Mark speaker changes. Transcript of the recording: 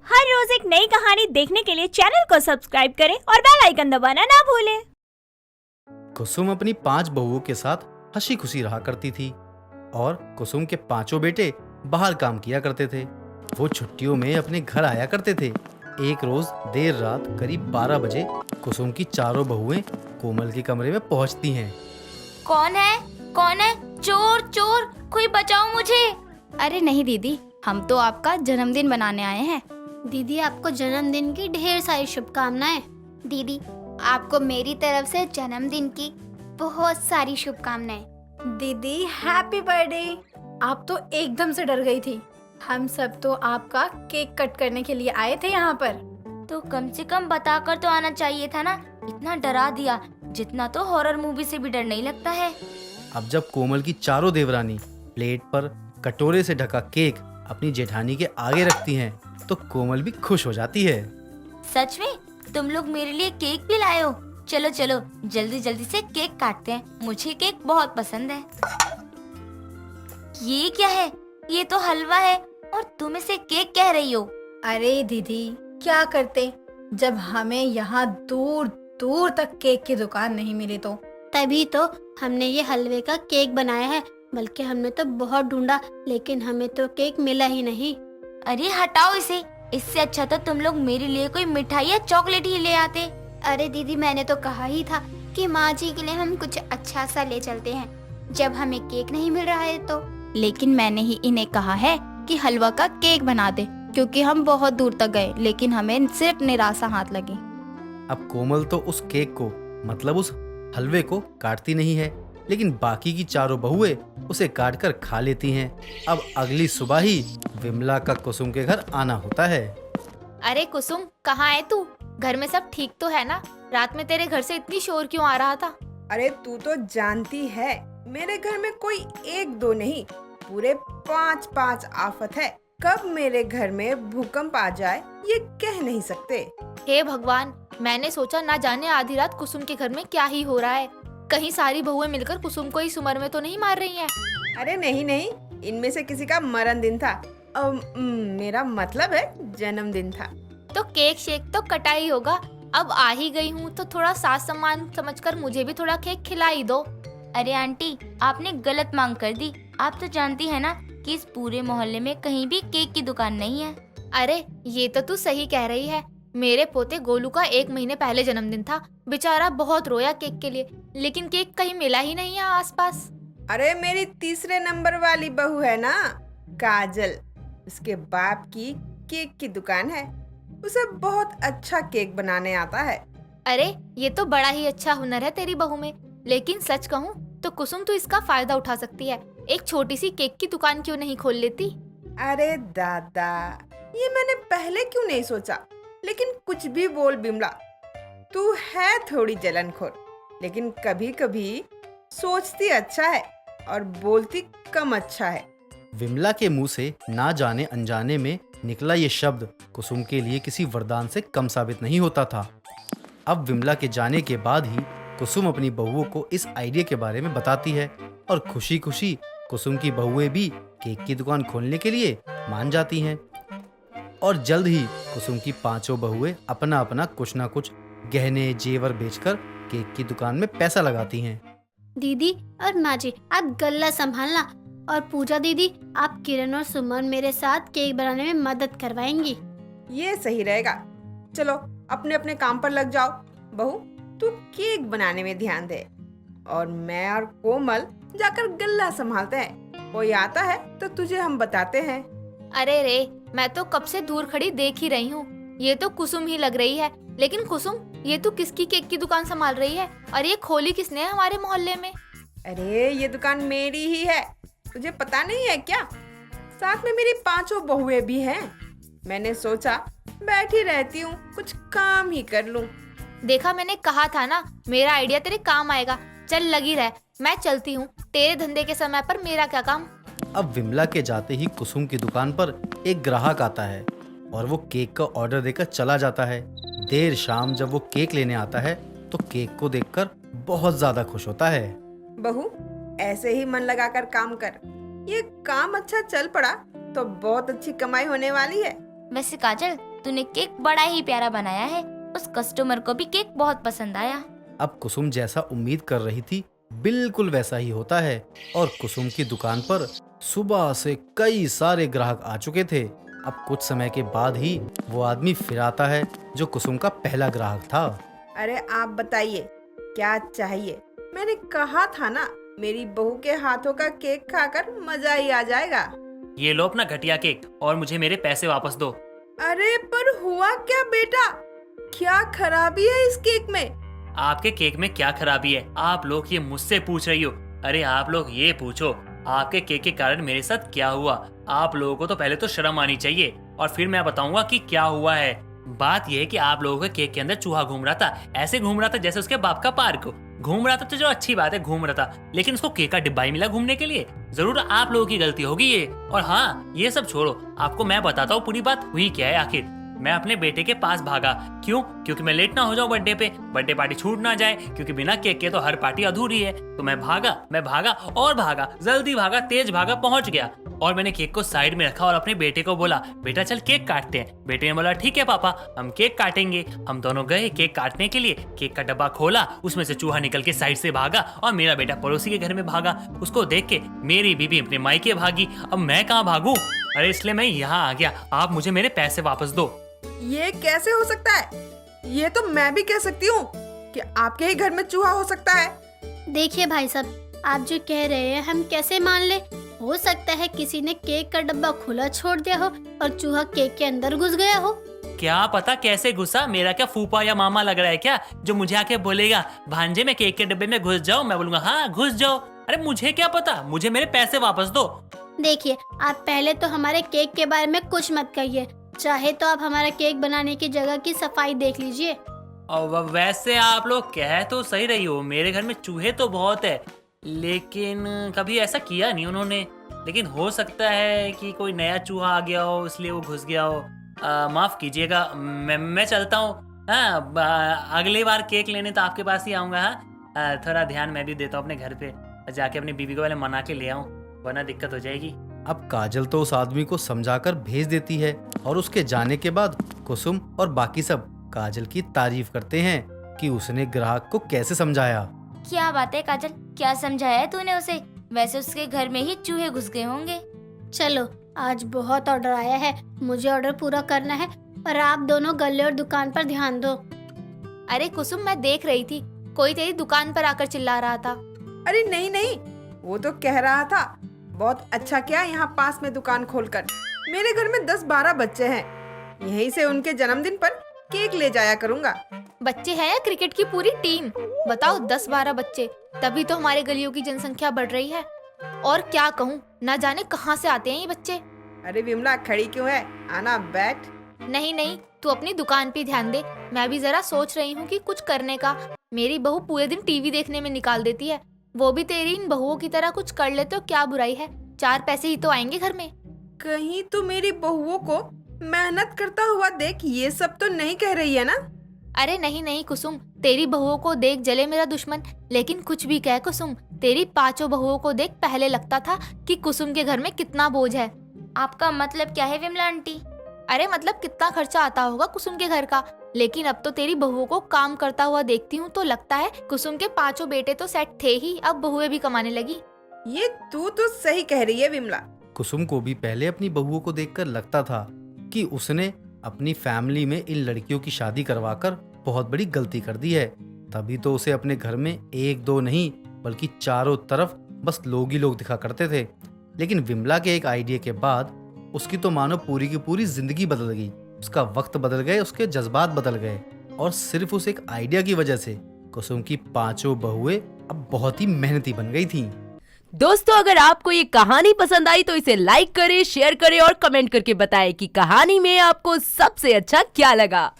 Speaker 1: हर रोज एक नई कहानी देखने के लिए चैनल को सब्सक्राइब करें और बेल आइकन दबाना ना भूलें।
Speaker 2: कुसुम अपनी 5 बहुओं के साथ हंसी खुशी रहा करती थी और कुसुम के 5 बेटे बाहर काम किया करते थे। वो छुट्टियों में अपने घर आया करते थे। एक रोज देर रात करीब 12 बजे कुसुम की 4 बहुएं कोमल के कमरे में पहुंचती हैं।
Speaker 3: कौन है? कौन है? चोर चोर, कोई बचाओ मुझे। अरे नहीं दीदी, हम तो आपका जन्मदिन मनाने आए हैं।
Speaker 4: दीदी आपको जन्मदिन की ढेर सारी शुभकामनाएं।
Speaker 5: दीदी आपको मेरी तरफ से जन्मदिन की बहुत सारी शुभकामनाएं।
Speaker 4: दीदी हैप्पी बर्थडे। आप तो एकदम से डर गई थी। हम सब तो आपका केक कट करने के लिए आए थे यहाँ पर।
Speaker 3: तो कम से कम बताकर तो आना चाहिए था ना। इतना डरा दिया जितना तो हॉरर मूवी से भी डर नहीं लगता है।
Speaker 2: अब जब कोमल की 4 देवरानी प्लेट पर कटोरे से ढका केक अपनी जेठानी के आगे रखती हैं, तो कोमल भी खुश हो जाती है।
Speaker 3: सच में तुम लोग मेरे लिए केक भी लाए हो? चलो चलो जल्दी जल्दी से केक काटते हैं, मुझे केक बहुत पसंद है। ये क्या है? ये तो हलवा है और तुम इसे केक कह रही हो।
Speaker 4: अरे दीदी क्या करते जब हमें यहाँ दूर दूर तक केक की दुकान नहीं मिली, तो तभी तो हमने ये हलवे का केक बनाया है। बल्कि हमने तो बहुत ढूंढा लेकिन हमें तो केक मिला ही नहीं।
Speaker 3: अरे हटाओ इसे, इससे अच्छा तो तुम लोग मेरे लिए कोई मिठाई या चॉकलेट ही ले आते।
Speaker 5: अरे दीदी मैंने तो कहा ही था कि माँ जी के लिए हम कुछ अच्छा सा ले चलते हैं जब हमें केक नहीं मिल रहा है तो।
Speaker 3: लेकिन मैंने ही इन्हें कहा है कि हलवा का केक बना दे, क्योंकि हम बहुत दूर तक गए लेकिन हमें सिर्फ निराशा हाथ लगी।
Speaker 2: अब कोमल तो उस केक को मतलब उस हलवे को काटती नहीं है, लेकिन बाकी की 4 बहुएं उसे काटकर खा लेती हैं। अब अगली सुबह ही विमला का कुसुम के घर आना होता है।
Speaker 6: अरे कुसुम, कहाँ है तू? घर में सब ठीक तो है ना? रात में तेरे घर से इतनी शोर क्यों आ रहा था?
Speaker 7: अरे तू तो जानती है मेरे घर में कोई 1-2 नहीं, पूरे 5-5 आफत है। कब मेरे घर में भूकंप आ जाए ये कह नहीं सकते।
Speaker 6: हे भगवान, मैंने सोचा ना जाने आधी रात कुसुम के घर में क्या ही हो रहा है। कहीं सारी बहुएं मिलकर कुसुम को इस उम्र में तो नहीं मार रही हैं?
Speaker 7: अरे नहीं नहीं, इनमें से किसी का मरण दिन था। मेरा मतलब है जन्मदिन था।
Speaker 6: तो केक शेक तो कटा ही होगा। अब आ ही गई हूँ तो थोड़ा सास सम्मान समझकर मुझे भी थोड़ा केक खिला ही दो।
Speaker 3: अरे आंटी, आपने गलत मांग कर दी। आप तो जानती है ना कि इस पूरे मोहल्ले में कहीं भी केक की दुकान नहीं है।
Speaker 6: अरे ये तो तू सही कह रही है। मेरे पोते गोलू का 1 महीने पहले जन्मदिन था। बेचारा बहुत रोया केक के लिए, लेकिन केक कहीं मिला ही नहीं है आसपास।
Speaker 7: अरे मेरी 3 नंबर वाली बहू है ना, काजल, उसके बाप की केक की दुकान है। उसे बहुत अच्छा केक बनाने आता है।
Speaker 6: अरे ये तो बड़ा ही अच्छा हुनर है तेरी बहू में। लेकिन सच कहूँ तो कुसुम तो इसका फायदा उठा सकती है। एक छोटी सी केक की दुकान क्यों नहीं खोल लेती?
Speaker 7: अरे दादा, ये मैंने पहले क्यों नहीं सोचा। लेकिन कुछ भी बोल बिमला, तू है थोड़ी जलनखोर, लेकिन कभी कभी सोचती अच्छा है और बोलती कम अच्छा है।
Speaker 2: विमला के मुंह से ना जाने अनजाने में निकला ये शब्द कुसुम के लिए किसी वरदान से कम साबित नहीं होता था। अब विमला के जाने के बाद ही कुसुम अपनी बहुओं को इस आइडिया के बारे में बताती है और खुशी खुशी कुसुम की बहुएं भी केक की दुकान खोलने के लिए मान जाती हैं। और जल्द ही कुसुम की 5 बहुएं अपना अपना कुछ ना कुछ गहने जेवर बेचकर केक की दुकान में पैसा लगाती हैं।
Speaker 4: दीदी और माँ जी आप गल्ला संभालना, और पूजा दीदी आप किरण और सुमन मेरे साथ केक बनाने में मदद करवाएंगी।
Speaker 7: ये सही रहेगा। चलो अपने अपने काम पर लग जाओ। बहू तू केक बनाने में ध्यान दे और मैं और कोमल जाकर गल्ला संभालते हैं। कोई आता है तो तुझे हम बताते हैं।
Speaker 6: अरे रे, मैं तो कब से दूर खड़ी देख ही रही हूँ। ये तो कुसुम ही लग रही है। लेकिन कुसुम, ये तू किसकी केक की दुकान संभाल रही है? और ये खोली किसने है हमारे मोहल्ले में?
Speaker 7: अरे ये दुकान मेरी ही है, तुझे पता नहीं है क्या? साथ में मेरी 5 बहुएं भी हैं। मैंने सोचा बैठी रहती हूँ, कुछ काम ही कर लूँ।
Speaker 6: देखा, मैंने कहा था ना मेरा आइडिया तेरे काम आएगा। चल लगी रह, मैं चलती हूँ। तेरे धंधे के समय पर मेरा क्या काम।
Speaker 2: अब विमला के जाते ही कुसुम की दुकान पर एक ग्राहक आता है और वो केक का ऑर्डर देकर चला जाता है। देर शाम जब वो केक लेने आता है तो केक को देखकर बहुत ज्यादा खुश होता है।
Speaker 7: बहू ऐसे ही मन लगाकर काम कर, ये काम अच्छा चल पड़ा तो बहुत अच्छी कमाई होने वाली है।
Speaker 3: वैसे काजल, तूने केक बड़ा ही प्यारा बनाया है। उस कस्टमर को भी केक बहुत पसंद आया।
Speaker 2: अब कुसुम जैसा उम्मीद कर रही थी बिल्कुल वैसा ही होता है और कुसुम की दुकान पर सुबह से कई सारे ग्राहक आ चुके थे। अब कुछ समय के बाद ही वो आदमी फिर आता है जो कुसुम का पहला ग्राहक था।
Speaker 7: अरे आप बताइए क्या चाहिए? मैंने कहा था ना, मेरी बहू के हाथों का केक खाकर मजा ही आ जाएगा।
Speaker 8: ये लो अपना घटिया केक और मुझे मेरे पैसे वापस दो।
Speaker 7: अरे पर हुआ क्या बेटा? क्या खराबी है इस केक में?
Speaker 8: आपके केक में क्या खराबी है? आप लोग ये मुझसे पूछ रही हो? अरे आप लोग ये पूछो आपके केक के कारण मेरे साथ क्या हुआ। आप लोगों को तो पहले तो शर्म आनी चाहिए और फिर मैं बताऊंगा कि क्या हुआ है। बात यह है कि आप लोगों के केक के अंदर चूहा घूम रहा था। ऐसे घूम रहा था जैसे उसके बाप का पार्क घूम रहा था। तो जो अच्छी बात है, घूम रहा था, लेकिन उसको केक का डिब्बा ही मिला घूमने के लिए। जरूर आप लोगों की गलती होगी ये। और हाँ, ये सब छोड़ो, आपको मैं बताता हूँ पूरी बात हुई क्या है। आखिर मैं अपने बेटे के पास भागा। क्यों? क्योंकि मैं लेट ना हो जाऊं बर्थडे पे, बर्थडे पार्टी छूट ना जाए, क्योंकि बिना केक के तो हर पार्टी अधूरी है। तो मैं भागा और भागा, जल्दी भागा, तेज भागा, पहुंच गया और मैंने केक को साइड में रखा और अपने बेटे को बोला, बेटा चल केक काटते हैं। बेटे ने बोला ठीक है पापा, हम केक काटेंगे। हम दोनों गए केक काटने के लिए। केक का डब्बा खोला, उसमें से चूहा निकल के साइड से भागा और मेरा बेटा पड़ोसी के घर में भागा। उसको देख के मेरी बीबी अपने मायके भागी। अब मैं कहाँ भागूं? अरे इसलिए मैं यहाँ आ गया। आप मुझे मेरे पैसे वापस दो।
Speaker 7: ये कैसे हो सकता है? ये तो मैं भी कह सकती हूँ कि आपके ही घर में चूहा हो सकता है।
Speaker 4: देखिए भाई साहब, आप जो कह रहे हैं हम कैसे मान ले? हो सकता है किसी ने केक का डब्बा खुला छोड़ दिया हो और चूहा केक के अंदर घुस गया हो।
Speaker 8: क्या पता कैसे घुसा? मेरा क्या फूफा या मामा लग रहा है क्या, जो मुझे आके बोलेगा भांजे मैं केक के डब्बे में घुस जाओ? मैं बोलूंगा हाँ घुस जाओ। अरे मुझे क्या पता, मुझे मेरे पैसे वापस दो।
Speaker 4: देखिए, आप पहले तो हमारे केक के बारे में कुछ मत कहिए। चाहे तो आप हमारा केक बनाने की जगह की सफाई देख लीजिए।
Speaker 8: और वैसे आप लोग कह तो सही रही हो, मेरे घर में चूहे तो बहुत है, लेकिन कभी ऐसा किया नहीं उन्होंने। लेकिन हो सकता है कि कोई नया चूहा आ गया हो इसलिए वो घुस गया हो। माफ कीजिएगा, मैं चलता हूँ। हाँ, अगली बार केक लेने तो आपके पास ही आऊँगा। हाँ, थोड़ा ध्यान मैं भी देता हूँ अपने घर पे, जाके अपनी बीबी को पहले मना के ले आऊँ, वरना दिक्कत हो जाएगी।
Speaker 2: अब काजल तो उस आदमी को समझाकर भेज देती है और उसके जाने के बाद कुसुम और बाकी सब काजल की तारीफ करते हैं कि उसने ग्राहक को कैसे समझाया।
Speaker 3: क्या बात है काजल, क्या समझाया है तूने उसे? वैसे उसके घर में ही चूहे घुस गए होंगे।
Speaker 4: चलो, आज बहुत ऑर्डर आया है, मुझे ऑर्डर पूरा करना है और आप दोनों गले और दुकान पर ध्यान दो।
Speaker 6: अरे कुसुम, मैं देख रही थी कोई तेरी दुकान पर आकर चिल्ला रहा था।
Speaker 7: अरे नहीं, वो तो कह रहा था बहुत अच्छा क्या यहाँ पास में दुकान खोलकर। मेरे घर में 10-12 बच्चे हैं, यहीं से उनके जन्मदिन पर केक ले जाया करूँगा।
Speaker 6: बच्चे हैं या क्रिकेट की पूरी टीम? बताओ, 10-12 बच्चे, तभी तो हमारे गलियों की जनसंख्या बढ़ रही है। और क्या कहूँ, ना जाने कहाँ से आते हैं ये बच्चे।
Speaker 7: अरे विमला, खड़ी क्यों है? आना, बैठ।
Speaker 6: नहीं, तू अपनी दुकान पे ध्यान दे। मैं भी जरा सोच रही हूँ कि कुछ करने का। मेरी बहू पूरे दिन टीवी देखने में निकाल देती है, वो भी तेरी इन बहुओं की तरह कुछ कर ले तो क्या बुराई है? 4 पैसे ही तो आएंगे घर में।
Speaker 7: कहीं तो मेरी बहुओं को मेहनत करता हुआ देख ये सब तो नहीं कह रही है ना?
Speaker 6: अरे नहीं कुसुम, तेरी बहुओं को देख जले मेरा दुश्मन। लेकिन कुछ भी कह कुसुम, तेरी 5 बहुओं को देख पहले लगता था कि कुसुम के घर में कितना बोझ है।
Speaker 3: आपका मतलब क्या है विमला आंटी?
Speaker 6: अरे मतलब कितना खर्चा आता होगा कुसुम के घर का। लेकिन अब तो तेरी बहुओं को काम करता हुआ देखती हूँ तो लगता है कुसुम के 5 बेटे तो सेट थे ही, अब बहुएं भी कमाने लगी।
Speaker 7: ये तू तो सही कह रही है विमला।
Speaker 2: कुसुम को भी पहले अपनी बहुओं को देखकर लगता था कि उसने अपनी फैमिली में इन लड़कियों की शादी करवाकर बहुत बड़ी गलती कर दी है। तभी तो उसे अपने घर में 1-2 नहीं बल्कि चारों तरफ बस लोग ही लोग दिखा करते थे। लेकिन विमला के एक आइडिया के बाद उसकी तो मानो पूरी की पूरी जिंदगी बदल गई। उसका वक्त बदल गए, उसके जज्बात बदल गए और सिर्फ उस एक आइडिया की वजह से कुसुम की 5 बहुएं अब बहुत ही मेहनती बन गई थीं।
Speaker 9: दोस्तों, अगर आपको ये कहानी पसंद आई तो इसे लाइक करें, शेयर करें और कमेंट करके बताएं कि कहानी में आपको सबसे अच्छा क्या लगा।